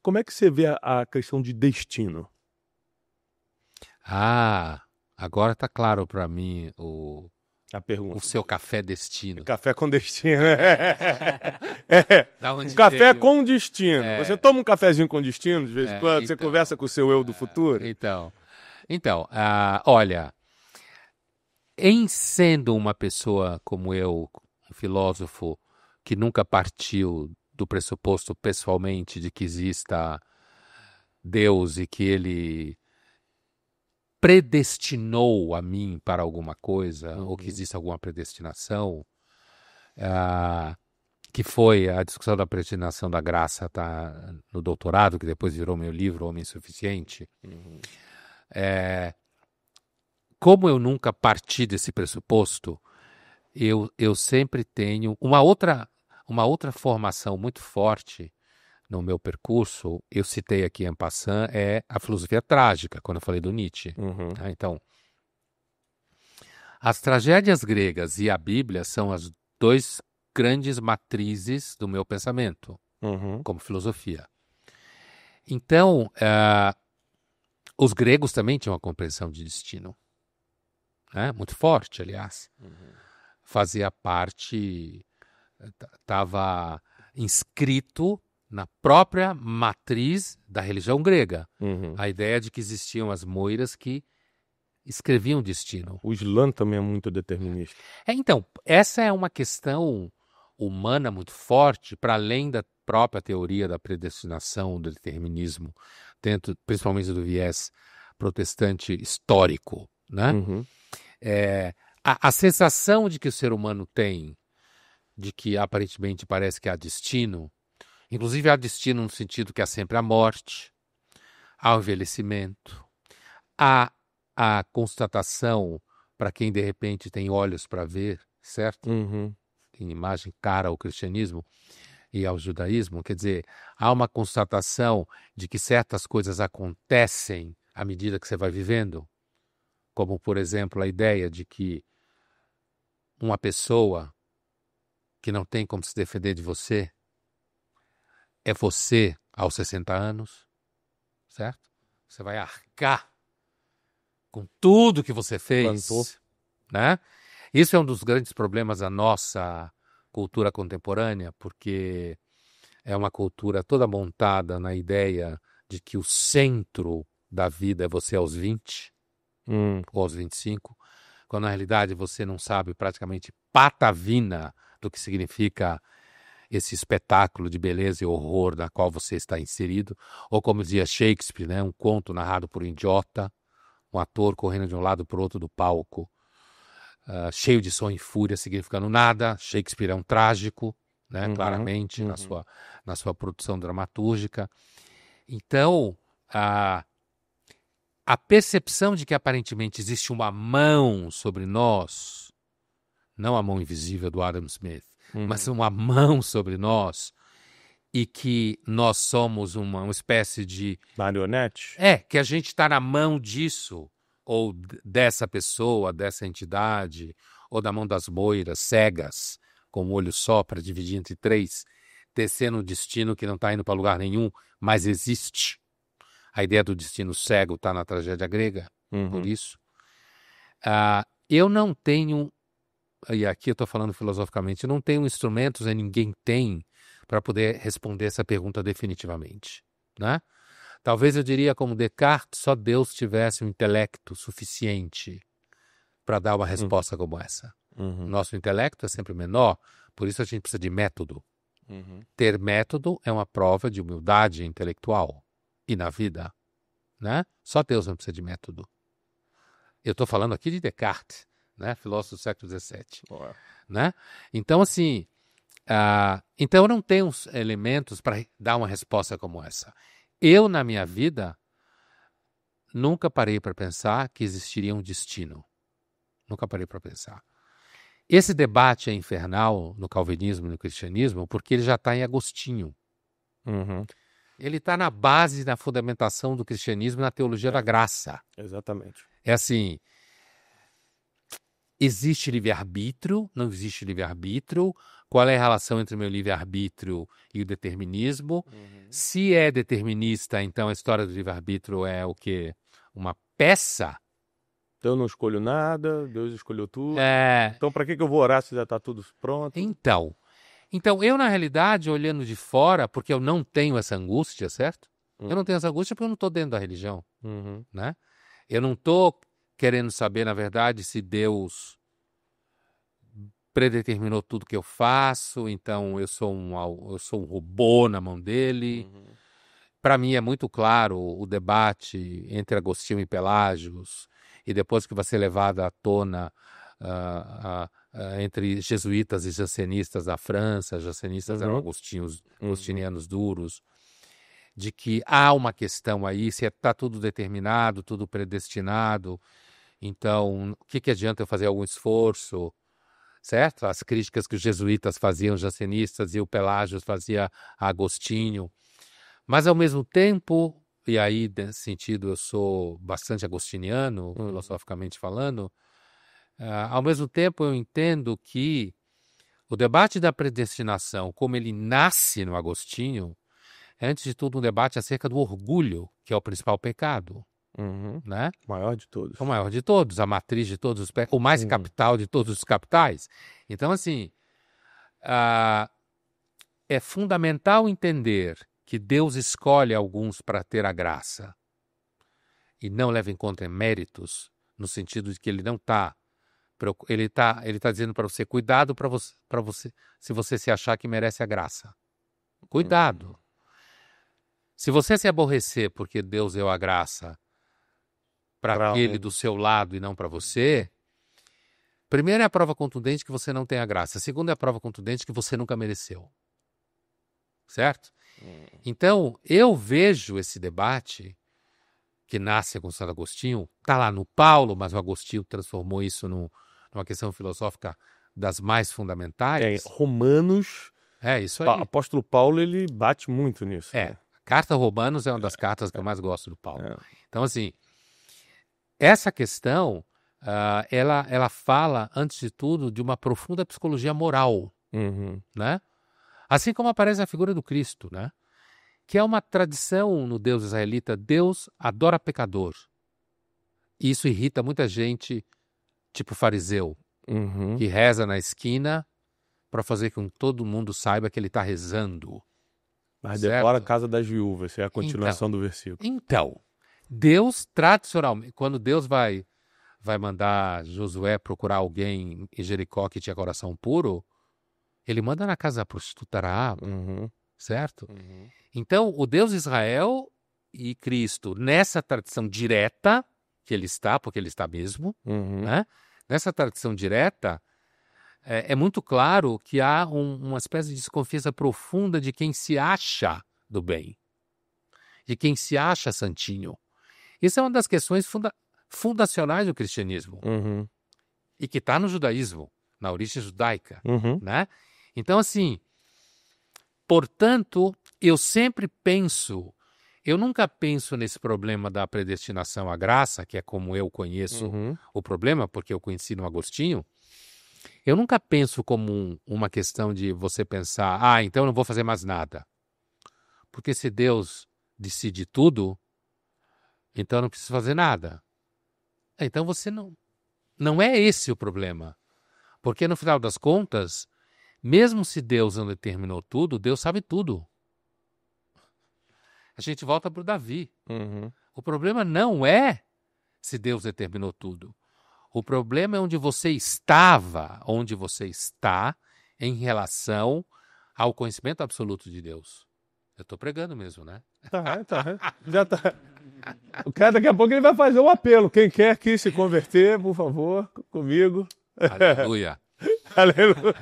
como é que você vê a questão de destino? Agora está claro para mim o A pergunta. seu café destino. Café com destino. É. Da onde Café veio? com destino. Você toma um cafezinho com destino de vez em quando? Você Então, conversa com o seu eu do futuro? Então, olha, em sendo uma pessoa como eu, um filósofo que nunca partiu do pressuposto pessoalmente de que exista Deus e que ele predestinou a mim para alguma coisa, ou que existe alguma predestinação, que foi a discussão da predestinação da graça, tá no doutorado, que depois virou meu livro, Homem Suficiente. Como eu nunca parti desse pressuposto, eu sempre tenho uma outra formação muito forte no meu percurso. Eu citei aqui en passant, é a filosofia trágica, quando eu falei do Nietzsche. Então, as tragédias gregas e a Bíblia são as dois grandes matrizes do meu pensamento, como filosofia. Então, os gregos também tinham uma compreensão de destino, né? Muito forte, aliás. Fazia parte, estava inscrito na própria matriz da religião grega. A ideia de que existiam as moiras que escreviam destino. O Islã também é muito determinista. Então, essa é uma questão humana muito forte, para além da própria teoria da predestinação, do determinismo, dentro, principalmente do viés protestante histórico, né? A sensação de que o ser humano tem, de que aparentemente parece que há destino, inclusive há destino no sentido que há sempre a morte, há o envelhecimento, há a constatação para quem de repente tem olhos para ver, certo? Em imagem cara ao cristianismo e ao judaísmo, quer dizer, há uma constatação de que certas coisas acontecem à medida que você vai vivendo, como, por exemplo, a ideia de que uma pessoa que não tem como se defender de você é você aos 60 anos, certo? Você vai arcar com tudo que você fez, né? Isso é um dos grandes problemas da nossa cultura contemporânea, porque é uma cultura toda montada na ideia de que o centro da vida é você aos 20 ou aos 25, quando na realidade você não sabe praticamente patavina do que significa esse espetáculo de beleza e horror na qual você está inserido, ou como dizia Shakespeare, né, um conto narrado por um idiota, um ator correndo de um lado para o outro do palco, cheio de som e fúria, significando nada. Shakespeare é um trágico, né, claramente, na sua produção dramatúrgica. Então, a percepção de que aparentemente existe uma mão sobre nós, não a mão invisível do Adam Smith, mas uma mão sobre nós, e que nós somos uma espécie de marionete? Que a gente está na mão disso, ou dessa pessoa, dessa entidade, ou da mão das moiras cegas, com o olho só para dividir entre três, tecendo um destino que não está indo para lugar nenhum, mas existe. A ideia do destino cego está na tragédia grega, por isso. Eu não tenho, e aqui eu estou falando filosoficamente, eu não tenho instrumentos, e ninguém tem, para poder responder essa pergunta definitivamente, né? Talvez eu diria como Descartes, só Deus tivesse um intelecto suficiente para dar uma resposta como essa. Nosso intelecto é sempre menor, por isso a gente precisa de método. Ter método é uma prova de humildade intelectual. E na vida, né? Só Deus não precisa de método. Eu estou falando aqui de Descartes, né? Filósofo do século XVII. Né? Então, assim, então eu não tenho elementos para dar uma resposta como essa. Eu, na minha vida, nunca parei para pensar que existiria um destino. Nunca parei para pensar. Esse debate é infernal no calvinismo e no cristianismo porque ele já está em Agostinho. Ele está na base da fundamentação do cristianismo na teologia da graça. Exatamente. É assim, existe livre-arbítrio, não existe livre-arbítrio, qual é a relação entre o meu livre-arbítrio e o determinismo. Se é determinista, então a história do livre-arbítrio é o quê? Uma peça. Eu não escolho nada, Deus escolheu tudo. É... Então, para que eu vou orar se já está tudo pronto? Então, eu, na realidade, olhando de fora, porque eu não tenho essa angústia, certo? Eu não tenho essa angústia porque eu não estou dentro da religião, né? Eu não estou querendo saber, na verdade, se Deus predeterminou tudo que eu faço, então eu sou um robô na mão dele. Para mim é muito claro o debate entre Agostinho e Pelágios, e depois que vai ser levado à tona entre jesuítas e jansenistas da França, jansenistas eram agostinianos duros, de que há uma questão aí, se está tudo determinado, tudo predestinado, então o que adianta eu fazer algum esforço, certo? As críticas que os jesuítas faziam, jansenistas, e o Pelágios fazia a Agostinho. Mas, ao mesmo tempo, e aí, nesse sentido, eu sou bastante agostiniano, filosoficamente falando, ao mesmo tempo eu entendo que o debate da predestinação, como ele nasce no Agostinho, é, antes de tudo, um debate acerca do orgulho, que é o principal pecado. Né? O maior de todos. O maior de todos, a matriz de todos os pecados, o mais capital de todos os capitais. Então, assim, é fundamental entender que Deus escolhe alguns para ter a graça e não leva em conta méritos, no sentido de que ele não está. Ele tá dizendo para você, cuidado para você, se você se achar que merece a graça. Cuidado. Se você se aborrecer porque Deus deu a graça para aquele do seu lado e não para você, primeiro é a prova contundente que você não tem a graça. Segundo é a prova contundente que você nunca mereceu. Certo? Então, eu vejo esse debate que nasce com Santo Agostinho, está lá no Paulo, mas o Agostinho transformou isso numa questão filosófica das mais fundamentais. Romanos, isso aí. Apóstolo Paulo, ele bate muito nisso. Né? A Carta a Romanos é uma das cartas que eu mais gosto do Paulo. Então, assim, essa questão, ela fala, antes de tudo, de uma profunda psicologia moral, né? Assim como aparece a figura do Cristo, né? Que é uma tradição no Deus israelita. Deus adora pecador. E isso irrita muita gente, tipo fariseu, que reza na esquina para fazer com que todo mundo saiba que ele está rezando. Mas decora a casa das viúvas, essa é a continuação do versículo. Então, Deus, tradicionalmente, quando Deus vai mandar Josué procurar alguém em Jericó que tinha coração puro, ele manda na casa da prostituta Raab, certo? Então, o Deus Israel e Cristo, nessa tradição direta, que ele está, porque ele está mesmo, né? Nessa tradição direta, é muito claro que há uma espécie de desconfiança profunda de quem se acha do bem, de quem se acha santinho. Isso é uma das questões fundacionais do cristianismo e que está no judaísmo, na origem judaica, né? Então, assim, portanto, eu nunca penso nesse problema da predestinação à graça, que é como eu conheço o problema, porque eu conheci no Agostinho. Eu nunca penso como uma questão de você pensar, então eu não vou fazer mais nada. Porque se Deus decide tudo, então eu não preciso fazer nada. Então você não é esse o problema. Porque no final das contas, mesmo se Deus não determinou tudo, Deus sabe tudo. A gente volta para o Davi. O problema não é se Deus determinou tudo. O problema é onde você estava, onde você está em relação ao conhecimento absoluto de Deus. Eu estou pregando mesmo, né? Tá. Já tá. O cara, daqui a pouco, ele vai fazer um apelo. Quem quer aqui se converter, por favor, comigo. Aleluia. Aleluia.